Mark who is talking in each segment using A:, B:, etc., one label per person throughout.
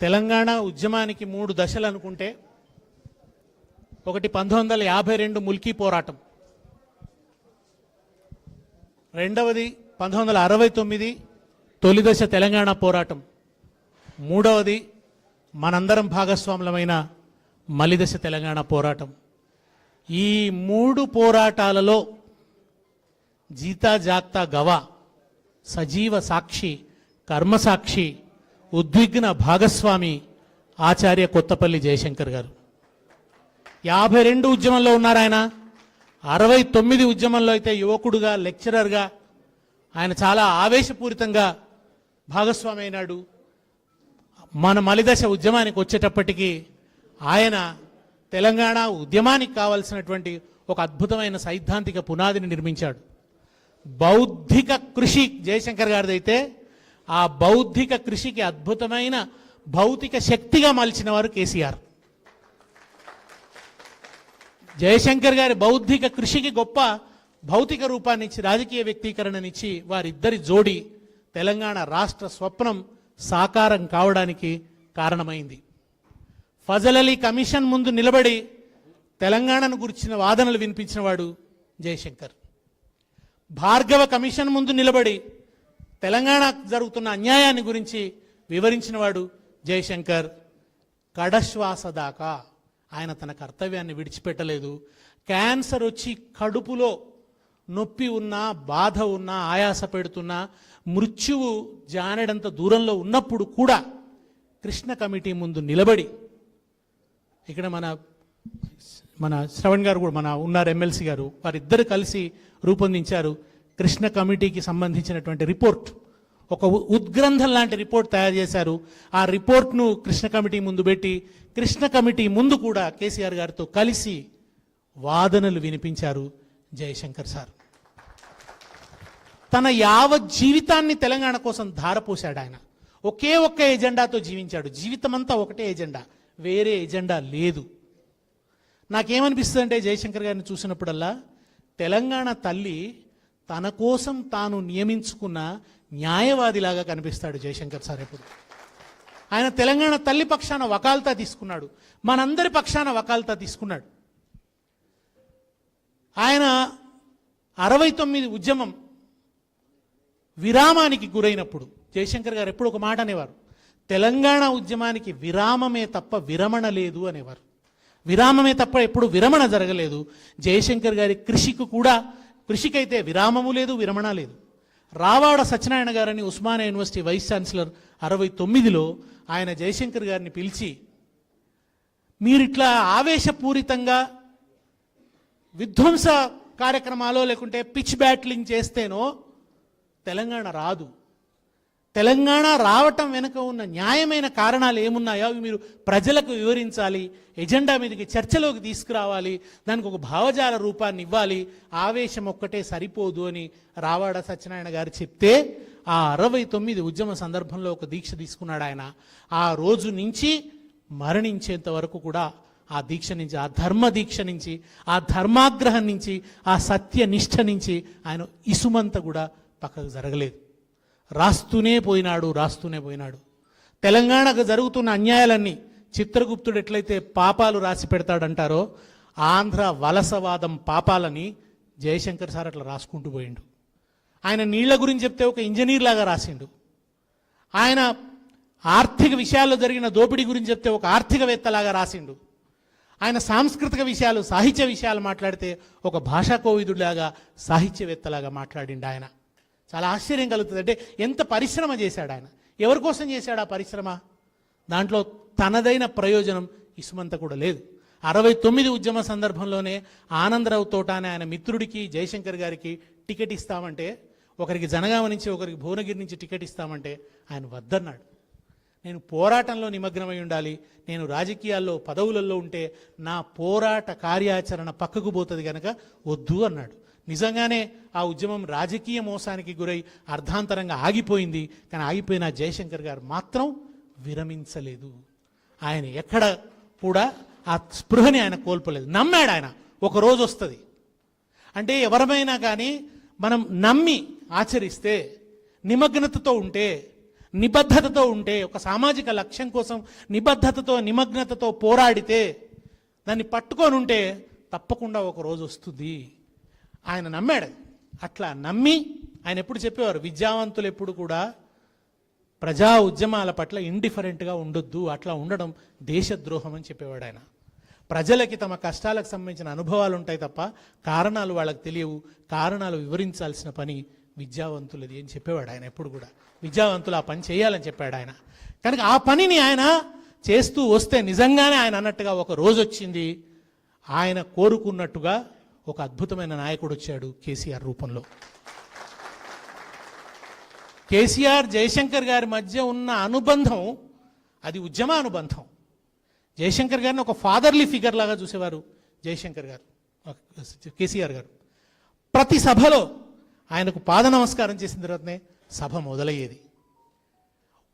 A: తెలంగాణ ఉద్యమానికి 3 దశలు అనుకుంటే, ఒకటి 1952 ముల్కీ పోరాటం, రెండవది 1969 తొలి దశ తెలంగాణ పోరాటం, మూడవది మనందరం భాగస్వాములమైన మలిదశ తెలంగాణ పోరాటం. ఈ 3 పోరాటాలలో జీతా జాగ్తా గవా, సజీవ సాక్షి, కర్మసాక్షి, ఉద్విగ్న భాగస్వామి ఆచార్య కొత్తపల్లి జయశంకర్ గారు. 52 ఉద్యమంలో ఉన్నారు ఆయన. 69 ఉద్యమంలో అయితే యువకుడుగా, లెక్చరర్గా ఆయన చాలా ఆవేశపూరితంగా భాగస్వామి అయినాడు. మన మలిదశ ఉద్యమానికి వచ్చేటప్పటికీ ఆయన తెలంగాణ ఉద్యమానికి కావలసినటువంటి ఒక అద్భుతమైన సైద్ధాంతిక పునాదిని నిర్మించాడు. బౌద్ధిక కృషి జయశంకర్ గారిది అయితే, ఆ బౌద్ధిక కృషికి అద్భుతమైన భౌతిక శక్తిగా మలిచిన వారు కేసీఆర్. జయశంకర్ గారి బౌద్ధిక కృషికి గొప్ప భౌతిక రూపాన్నిచ్చి, రాజకీయ వ్యక్తీకరణనిచ్చి వారిద్దరి జోడి తెలంగాణ రాష్ట్ర స్వప్నం సాకారం కావడానికి కారణమైంది. ఫజల్ అలీ కమిషన్ ముందు నిలబడి తెలంగాణను గురించిన వాదనలు వినిపించినవాడు జయశంకర్. భార్గవ కమిషన్ ముందు నిలబడి తెలంగాణ జరుగుతున్న అన్యాయాన్ని గురించి వివరించినవాడు జయశంకర్. కడశ్వాస దాకా ఆయన తన కర్తవ్యాన్ని విడిచిపెట్టలేదు. క్యాన్సర్ వచ్చి కడుపులో నొప్పి ఉన్నా, బాధ ఉన్నా, ఆయాస పెడుతున్నా, మృత్యువు జానెడంత దూరంలో ఉన్నప్పుడు కూడా కృష్ణ కమిటీ ముందు నిలబడి, ఇక్కడ మన శ్రవణ్ గారు కూడా మన ఉన్నారు, ఎమ్మెల్సీ గారు, వారిద్దరు కలిసి రూపొందించారు కృష్ణ కమిటీకి సంబంధించినటువంటి రిపోర్ట్. ఒక ఉద్గ్రంథం లాంటి రిపోర్ట్ తయారు చేశారు. ఆ రిపోర్ట్ను కృష్ణ కమిటీ ముందు పెట్టి, కృష్ణ కమిటీ ముందు కూడా కేసీఆర్ గారితో కలిసి వాదనలు వినిపించారు జయశంకర్ సార్. తన యావత్ జీవితాన్ని తెలంగాణ కోసం ధారపోశాడు ఆయన. ఒకే ఒక్క ఎజెండాతో జీవించాడు. జీవితమంతా ఒకటే ఎజెండా, వేరే ఎజెండా లేదు. నాకేమనిపిస్తుంది అంటే జయశంకర్ గారిని చూసినప్పుడల్లా, తెలంగాణ తల్లి తన కోసం తాను నియమించుకున్న న్యాయవాదిలాగా కనిపిస్తాడు జయశంకర్ సార్. ఎప్పుడు ఆయన తెలంగాణ తల్లి పక్షాన వకాల్తా తీసుకున్నాడు, మనందరి పక్షాన వకాల్తా తీసుకున్నాడు. ఆయన 69 ఉద్యమం విరామానికి గురైనప్పుడు జయశంకర్ గారు ఎప్పుడు ఒక మాట అనేవారు, తెలంగాణ ఉద్యమానికి విరామమే తప్ప విరమణ లేదు అనేవారు. విరామమే తప్ప ఎప్పుడు విరమణ జరగలేదు. జయశంకర్ గారి కృషికైతే విరామము లేదు, విరమణ లేదు. రావాడ సత్యనారాయణ గారని ఉస్మానియా యూనివర్సిటీ వైస్ ఛాన్సలర్ 69లో ఆయన జయశంకర్ గారిని పిలిచి, మీరిట్లా ఆవేశపూరితంగా విధ్వంస కార్యక్రమాలో లేకుంటే పిచ్ బ్యాట్లింగ్ చేస్తేనో తెలంగాణ రాదు. తెలంగాణ రావటం వెనుక ఉన్న న్యాయమైన కారణాలు ఏమున్నాయో అవి మీరు ప్రజలకు వివరించాలి, ఎజెండా మీదకి చర్చలోకి తీసుకురావాలి, దానికి ఒక భావజాల రూపాన్ని ఇవ్వాలి, ఆవేశం ఒక్కటే సరిపోదు అని రావాడ సత్యనారాయణ గారు చెప్తే, ఆ 69 ఉద్యమ సందర్భంలో ఒక దీక్ష తీసుకున్నాడు ఆయన. ఆ రోజు నుంచి మరణించేంత వరకు కూడా ఆ దీక్ష నుంచి, ఆ ధర్మ దీక్ష నుంచి, ఆ ధర్మాగ్రహం నుంచి, ఆ సత్యనిష్ట నుంచి ఆయన ఇసుమంత కూడా పక్కకు జరగలేదు. రాస్తూనే పోయినాడు. తెలంగాణకు జరుగుతున్న అన్యాయాలన్నీ చిత్రగుప్తుడు ఎట్లయితే పాపాలు రాసి పెడతాడంటారో, ఆంధ్ర వలసవాదం పాపాలని జయశంకర్ సార్ అట్లా రాసుకుంటూ పోయిండు. ఆయన నీళ్ల గురించి చెప్తే ఒక ఇంజనీర్ లాగా రాసిండు. ఆయన ఆర్థిక విషయాల్లో జరిగిన దోపిడీ గురించి చెప్తే ఒక ఆర్థికవేత్తలాగా రాసిండు. ఆయన సాంస్కృతిక విషయాలు, సాహిత్య విషయాలు మాట్లాడితే ఒక భాషా కోవిదుడిలాగా, సాహిత్యవేత్తలాగా మాట్లాడిండు ఆయన. చాలా ఆశ్చర్యం కలుగుతుంది. అంటే ఎంత పరిశ్రమ చేశాడు ఆయన. ఎవరి కోసం చేశాడు ఆ పరిశ్రమ? దాంట్లో తనదైన ప్రయోజనం ఇసుమంత కూడా లేదు. 69 ఉద్యమ సందర్భంలోనే ఆనందరావు తోటానే ఆయన మిత్రుడికి జయశంకర్ గారికి టికెట్ ఇస్తామంటే, ఒకరికి జనగామ నుంచి ఒకరికి భువనగిరి నుంచి టికెట్ ఇస్తామంటే ఆయన వద్దన్నాడు. నేను పోరాటంలో నిమగ్నమై ఉండాలి, నేను రాజకీయాల్లో పదవులలో ఉంటే నా పోరాట కార్యాచరణ పక్కకు పోతుంది కనుక వద్దు అన్నాడు. నిజంగానే ఆ ఉద్యమం రాజకీయ మోసానికి గురై అర్ధాంతరంగా ఆగిపోయింది. కానీ ఆగిపోయిన జయశంకర్ గారు మాత్రం విరమించలేదు. ఆయన ఎక్కడ కూడా ఆ స్పృహని ఆయన కోల్పోలేదు. నమ్మాడు ఆయన, ఒక రోజు వస్తుంది అంటే. ఎవరమైనా కానీ మనం నమ్మి ఆచరిస్తే, నిమగ్నతతో ఉంటే, నిబద్ధతతో ఉంటే, ఒక సామాజిక లక్ష్యం కోసం నిబద్ధతతో నిమగ్నతతో పోరాడితే, దాన్ని పట్టుకొని ఉంటే తప్పకుండా ఒక రోజు వస్తుంది. ఆయన నమ్మాడు. అట్లా నమ్మి ఆయన ఎప్పుడు చెప్పేవారు, విద్యావంతులు ఎప్పుడు కూడా ప్రజా ఉద్యమాల పట్ల ఇండిఫరెంట్గా ఉండొద్దు, అట్లా ఉండడం దేశద్రోహం అని చెప్పేవాడు ఆయన. ప్రజలకి తమ కష్టాలకు సంబంధించిన అనుభవాలు ఉంటాయి తప్ప కారణాలు వాళ్ళకి తెలియవు, కారణాలు వివరించాల్సిన పని విద్యావంతులది అని చెప్పేవాడు ఆయన. ఎప్పుడు కూడా విద్యావంతులు ఆ పని చేయాలని చెప్పాడు ఆయన. కనుక ఆ పనిని ఆయన చేస్తూ వస్తే నిజంగానే ఆయన అన్నట్టుగా ఒక రోజు వచ్చింది, ఆయన కోరుకున్నట్టుగా ఒక అద్భుతమైన నాయకుడు వచ్చాడు కేసీఆర్ రూపంలో. కేసీఆర్ జయశంకర్ గారి మధ్య ఉన్న అనుబంధం అది ఉద్యమ అనుబంధం. జయశంకర్ గారిని ఒక ఫాదర్లీ ఫిగర్ లాగా చూసేవారు జయశంకర్ గారు, కేసీఆర్ గారు. ప్రతి సభలో ఆయనకు పాద నమస్కారం చేసిన తర్వాతనే సభ మొదలయ్యేది.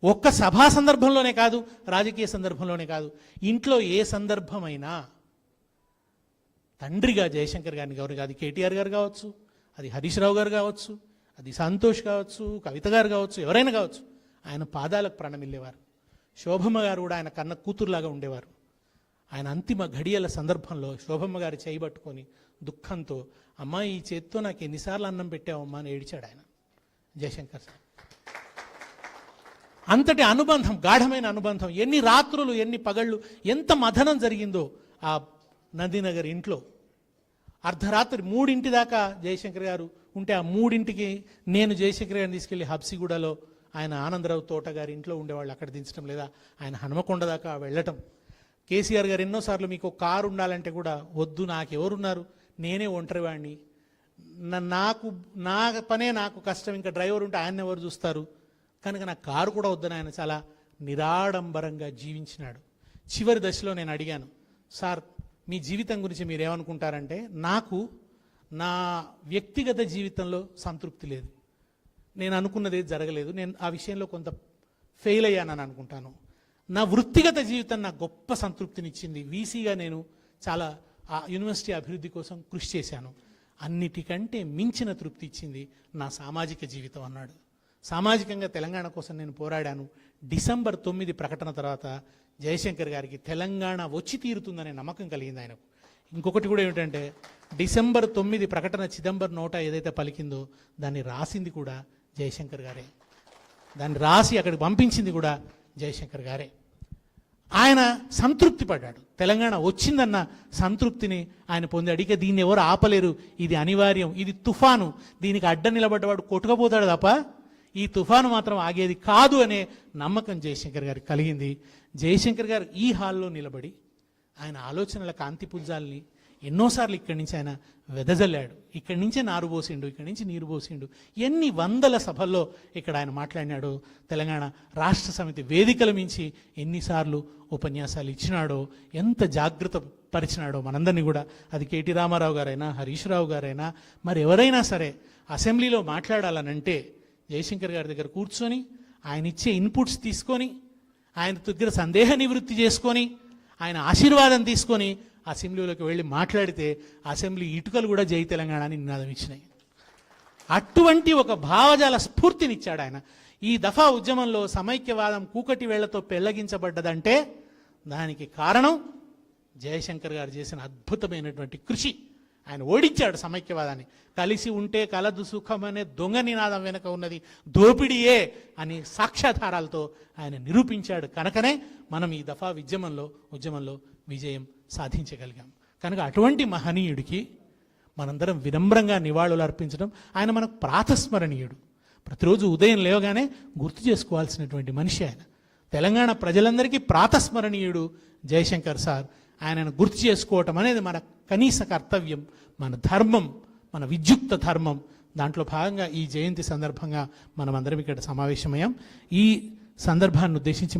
A: ఒక్క సభా సందర్భంలోనే కాదు, రాజకీయ సందర్భంలోనే కాదు, ఇంట్లో ఏ సందర్భమైనా తండ్రిగా జయశంకర్ గారిని గౌరవం, అది కేటీఆర్ గారు కావచ్చు, అది హరీష్ రావు గారు కావచ్చు, అది సంతోష్ కావచ్చు, కవిత గారు కావచ్చు, ఎవరైనా కావచ్చు, ఆయన పాదాలకు ప్రణమిల్లేవారు. శోభమ్మ గారు కూడా ఆయన కన్న కూతురులాగా ఉండేవారు. ఆయన అంతిమ ఘడియల సందర్భంలో శోభమ్మ గారి చేయి పట్టుకొని దుఃఖంతో, అమ్మా ఈ చేత్తో నాకు ఎన్నిసార్లు అన్నం పెట్టావమ్మా అని ఏడిచాడు ఆయన జయశంకర్ సార్. అంతటి అనుబంధం, గాఢమైన అనుబంధం. ఎన్ని రాత్రులు, ఎన్ని పగళ్ళు, ఎంత మథనం జరిగిందో ఆ నందినగర్ ఇంట్లో. అర్ధరాత్రి 3 దాకా జయశంకర్ గారు ఉంటే, ఆ 3కి నేను జయశంకర్ గారిని తీసుకెళ్లి హబ్సిగూడలో ఆయన ఆనందరావు తోట గారి ఇంట్లో ఉండేవాళ్ళు, అక్కడ దించడం, లేదా ఆయన హనుమకొండ దాకా వెళ్ళటం. కేసీఆర్ గారు ఎన్నోసార్లు మీకు కారు ఉండాలంటే కూడా, వద్దు నాకెవరున్నారు, నేనే ఒంటరివాడిని, నా పనే నాకు కష్టం, ఇంకా డ్రైవర్ ఉంటే ఆయన ఎవరు చూస్తారు, కనుక నాకు కారు కూడా వద్దని ఆయన చాలా నిరాడంబరంగా జీవించినాడు. చివరి దశలో నేను అడిగాను, సార్ మీ జీవితం గురించి మీరేమనుకుంటారంటే, నాకు నా వ్యక్తిగత జీవితంలో సంతృప్తి లేదు, నేను అనుకున్నది జరగలేదు, నేను ఆ విషయంలో కొంత ఫెయిల్ అయ్యానని అనుకుంటాను. నా వృత్తిగత జీవితం నాకు గొప్ప సంతృప్తినిచ్చింది, వీసీగా నేను చాలా ఆ యూనివర్సిటీ అభివృద్ధి కోసం కృషి చేశాను, అన్నిటికంటే మించిన తృప్తి ఇచ్చింది నా సామాజిక జీవితం అన్నాడు. సామాజికంగా తెలంగాణ కోసం నేను పోరాడాను. డిసెంబర్ 9 ప్రకటన తర్వాత జయశంకర్ గారికి తెలంగాణ వచ్చి తీరుతుందనే నమ్మకం కలిగింది ఆయనకు. ఇంకొకటి కూడా ఏమిటంటే, డిసెంబర్ 9 ప్రకటన చిదంబర్ నోట ఏదైతే పలికిందో దాన్ని రాసింది కూడా జయశంకర్ గారే, దాన్ని రాసి అక్కడికి పంపించింది కూడా జయశంకర్ గారే. ఆయన సంతృప్తి పడ్డాడు, తెలంగాణ వచ్చిందన్న సంతృప్తిని ఆయన పొందాడు. ఇక దీన్ని ఎవరు ఆపలేరు, ఇది అనివార్యం, ఇది తుఫాను, దీనికి అడ్డం నిలబడ్డవాడు కొట్టుకపోతాడు తప్ప ఈ తుఫాను మాత్రం ఆగేది కాదు అనే నమ్మకం జయశంకర్ గారికి కలిగింది. జయశంకర్ గారు ఈ హాల్లో నిలబడి ఆయన ఆలోచనల కాంతి పుంజాల్ని ఎన్నోసార్లు ఇక్కడి నుంచి ఆయన వెదజల్లాడు. ఇక్కడి నుంచే నారు పోసిండు, ఇక్కడి నుంచి నీరు పోసిండు. ఎన్ని వందల సభల్లో ఇక్కడ ఆయన మాట్లాడినాడో, తెలంగాణ రాష్ట్ర సమితి వేదికల మించి ఎన్నిసార్లు ఉపన్యాసాలు ఇచ్చినాడో, ఎంత జాగ్రత్త పరిచినాడో మనందరినీ కూడా. అది కేటీ రామారావు గారైనా, హరీష్ రావు గారైనా, మరి ఎవరైనా సరే అసెంబ్లీలో మాట్లాడాలనంటే జయశంకర్ గారి దగ్గర కూర్చొని ఆయన ఇచ్చే ఇన్పుట్స్ తీసుకొని, ఆయన దగ్గర సందేహ నివృత్తి చేసుకొని, ఆయన ఆశీర్వాదం తీసుకొని అసెంబ్లీలోకి వెళ్ళి మాట్లాడితే అసెంబ్లీ ఇటుకలు కూడా జై తెలంగాణ అని నినాదం ఇచ్చినాయి. అటువంటి ఒక భావజాల స్ఫూర్తినిచ్చాడు ఆయన. ఈ దఫా ఉద్యమంలో సమైక్యవాదం కూకటి వేళ్లతో పెళ్లగించబడ్డదంటే దానికి కారణం జయశంకర్ గారు చేసిన అద్భుతమైనటువంటి కృషి. ఆయన ఓడించాడు సమైక్యవాదాన్ని. కలిసి ఉంటే కలదు సుఖం అనే దొంగ నినాదం వెనుక ఉన్నది దోపిడీయే అని సాక్ష్యాధారాలతో ఆయన నిరూపించాడు. కనుకనే మనం ఈ దఫా ఉద్యమంలో విజయం సాధించగలిగాం. కనుక అటువంటి మహనీయుడికి మనందరం వినమ్రంగా నివాళులు అర్పించడం, ఆయన మనకు ప్రాతస్మరణీయుడు. ప్రతిరోజు ఉదయం లేవగానే గుర్తు చేసుకోవాల్సినటువంటి మనిషి ఆయన. తెలంగాణ ప్రజలందరికీ ప్రాతస్మరణీయుడు జయశంకర్ సార్. ఆయనను గుర్తు చేసుకోవటం అనేది మన కనీస కర్తవ్యం, మన ధర్మం, మన విద్యుక్త ధర్మం. దాంట్లో భాగంగా ఈ జయంతి సందర్భంగా మనమందరం ఇక్కడ సమావేశమయ్యాం. ఈ సందర్భాన్ని ఉద్దేశించి